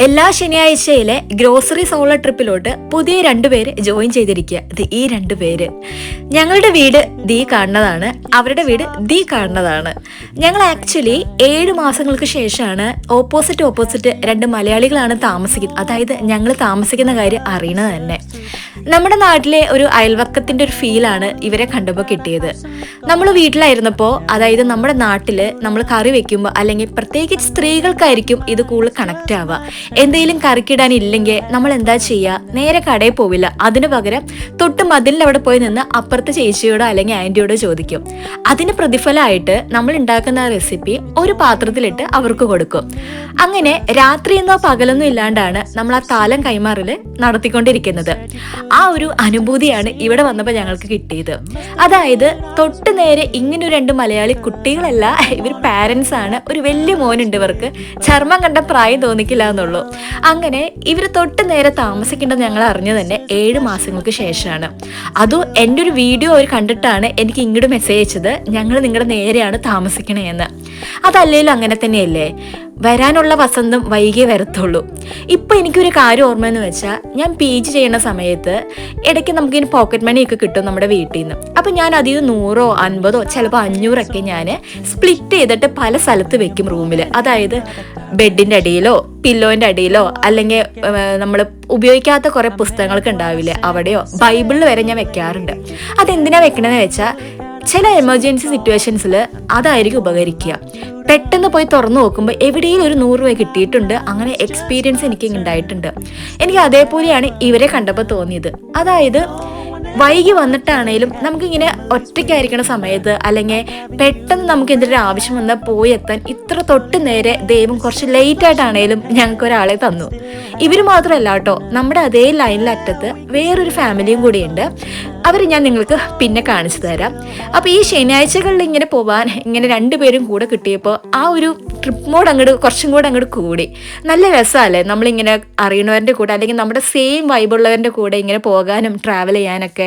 എല്ലാ ശനിയാഴ്ചയിലെ grocery solo ട്രിപ്പിലോട്ട് പുതിയ രണ്ടുപേര് ജോയിൻ ചെയ്തിരിക്കുക. ഈ രണ്ടുപേര് ഞങ്ങളുടെ വീട് ദീ കാണുന്നതാണ്, അവരുടെ വീട് ദീ കാണുന്നതാണ്. ഞങ്ങൾ ആക്ച്വലി 7 മാസങ്ങൾക്ക് ശേഷമാണ് ഓപ്പോസിറ്റ് രണ്ട് മലയാളികളാണ് താമസിക്കുന്നത്. അതായത് ഞങ്ങൾ താമസിക്കുന്ന കാര്യം അറിയണത് തന്നെ. നമ്മുടെ നാട്ടിലെ ഒരു അയൽവക്കത്തിൻ്റെ ഒരു ഫീലാണ് ഇവരെ കണ്ടപ്പോൾ കിട്ടിയത്. നമ്മൾ വീട്ടിലായിരുന്നപ്പോൾ, അതായത് നമ്മുടെ നാട്ടിൽ നമ്മൾ കറി വെക്കുമ്പോൾ, അല്ലെങ്കിൽ പ്രത്യേകിച്ച് സ്ത്രീകൾക്കായിരിക്കും ഇത് കൂടുതൽ കണക്റ്റ് ആവുക. എന്തെങ്കിലും കറിക്കിടാനില്ലെങ്കിൽ നമ്മൾ എന്താ ചെയ്യുക? നേരെ കടയിൽ പോവില്ല, അതിന് പകരം തൊട്ട് മതിലിൻ്റെ അവിടെ പോയി നിന്ന് അപ്പുറത്തെ ചേച്ചിയോടോ അല്ലെങ്കിൽ ആൻറ്റിയോടോ ചോദിക്കും. അതിന് പ്രതിഫലമായിട്ട് നമ്മൾ ഉണ്ടാക്കുന്ന റെസിപ്പി ഒരു പാത്രത്തിലിട്ട് അവർക്ക് കൊടുക്കും. അങ്ങനെ രാത്രിയെന്നോ പകലൊന്നും ഇല്ലാണ്ടാണ് നമ്മൾ ആ താലം കൈമാറൽ നടത്തിക്കൊണ്ടിരിക്കുന്നത്. ആ ഒരു അനുഭൂതിയാണ് ഇവിടെ വന്നപ്പോൾ ഞങ്ങൾക്ക് കിട്ടിയത്. അതായത് തൊട്ട് നേരെ ഇങ്ങനെ 2 മലയാളി കുട്ടികളല്ല, ഇവർ പാരൻസ് ആണ്. ഒരു വലിയ മോനുണ്ട്, ഇവർക്ക് ചർമ്മം കണ്ട പ്രായം തോന്നിക്കില്ല എന്നുള്ളൂ. അങ്ങനെ ഇവർ തൊട്ട് നേരെ താമസിക്കേണ്ടത് ഞങ്ങൾ അറിഞ്ഞത് തന്നെ 7 മാസങ്ങൾക്ക് ശേഷമാണ്. അതും എൻ്റെ ഒരു വീഡിയോ അവർ കണ്ടിട്ടാണ് എനിക്ക് ഇങ്ങോട്ട് മെസ്സേജ് അയച്ചത്, ഞങ്ങൾ നിങ്ങളുടെ നേരെയാണ് താമസിക്കണേ എന്ന്. അതല്ലേലും അങ്ങനെ തന്നെയല്ലേ, വരാനുള്ള വസന്തം വൈകിയേ വരത്തുള്ളൂ. ഇപ്പോൾ എനിക്കൊരു കാര്യം ഓർമ്മയെന്ന് വെച്ചാൽ, ഞാൻ PG ചെയ്യുന്ന സമയത്ത് ഇടയ്ക്ക് നമുക്കിനി പോക്കറ്റ് മണിയൊക്കെ കിട്ടും നമ്മുടെ വീട്ടിൽ നിന്ന്. അപ്പം ഞാൻ അതിൽ 100 50 ചിലപ്പോൾ 500 ഞാൻ സ്പ്ലിറ്റ് ചെയ്തിട്ട് പല സ്ഥലത്ത് വെക്കും റൂമിൽ. അതായത് ബെഡിൻ്റെ അടിയിലോ പില്ലോൻ്റെ അടിയിലോ, അല്ലെങ്കിൽ നമ്മൾ ഉപയോഗിക്കാത്ത കുറേ പുസ്തകങ്ങളൊക്കെ ഉണ്ടാവില്ലേ അവിടെയോ, ബൈബിളിൽ വരെ ഞാൻ വെക്കാറുണ്ട്. അതെന്തിനാണ് വെക്കണമെന്ന് വെച്ചാൽ, ചില എമർജൻസി സിറ്റുവേഷൻസിൽ അതായിരിക്കും ഉപകരിക്കുക. പെട്ടെന്ന് പോയി തുറന്നു നോക്കുമ്പോൾ എവിടെയും ഒരു 100 രൂപ കിട്ടിയിട്ടുണ്ട്. അങ്ങനെ എക്സ്പീരിയൻസ് എനിക്ക് ഉണ്ടായിട്ടുണ്ട്. എനിക്ക് അതേപോലെയാണ് ഇവരെ കണ്ടപ്പോൾ തോന്നിയത്. അതായത് വൈകി വന്നിട്ടാണേലും നമുക്കിങ്ങനെ ഒറ്റയ്ക്കായിരിക്കണ സമയത്ത്, അല്ലെങ്കിൽ പെട്ടെന്ന് നമുക്ക് എന്തൊരു ആവശ്യം വന്നാൽ പോയി എത്താൻ ഇത്ര തൊട്ട് നേരെ ദൈവം കുറച്ച് ലേറ്റായിട്ടാണേലും ഞങ്ങൾക്ക് ഒരാളെ തന്നു. ഇവർ മാത്രമല്ല കേട്ടോ, നമ്മുടെ അതേ ലൈനിലറ്റത്ത് വേറൊരു ഫാമിലിയും കൂടിയുണ്ട്. അവർ ഞാൻ നിങ്ങൾക്ക് പിന്നെ കാണിച്ചു തരാം. അപ്പോൾ ഈ ശനിയാഴ്ചകളിൽ ഇങ്ങനെ പോവാൻ ഇങ്ങനെ 2 പേരും കൂടെ കിട്ടിയപ്പോൾ ആ ഒരു ട്രിപ്പ് മോഡ് കുറച്ചും കൂടെ കൂടി. നല്ല രസമല്ലേ നമ്മളിങ്ങനെ അറിയണവരുടെ കൂടെ, അല്ലെങ്കിൽ നമ്മുടെ സെയിം വൈബുള്ളവരുടെ കൂടെ ഇങ്ങനെ പോകാനും ട്രാവൽ ചെയ്യാനൊക്കെ.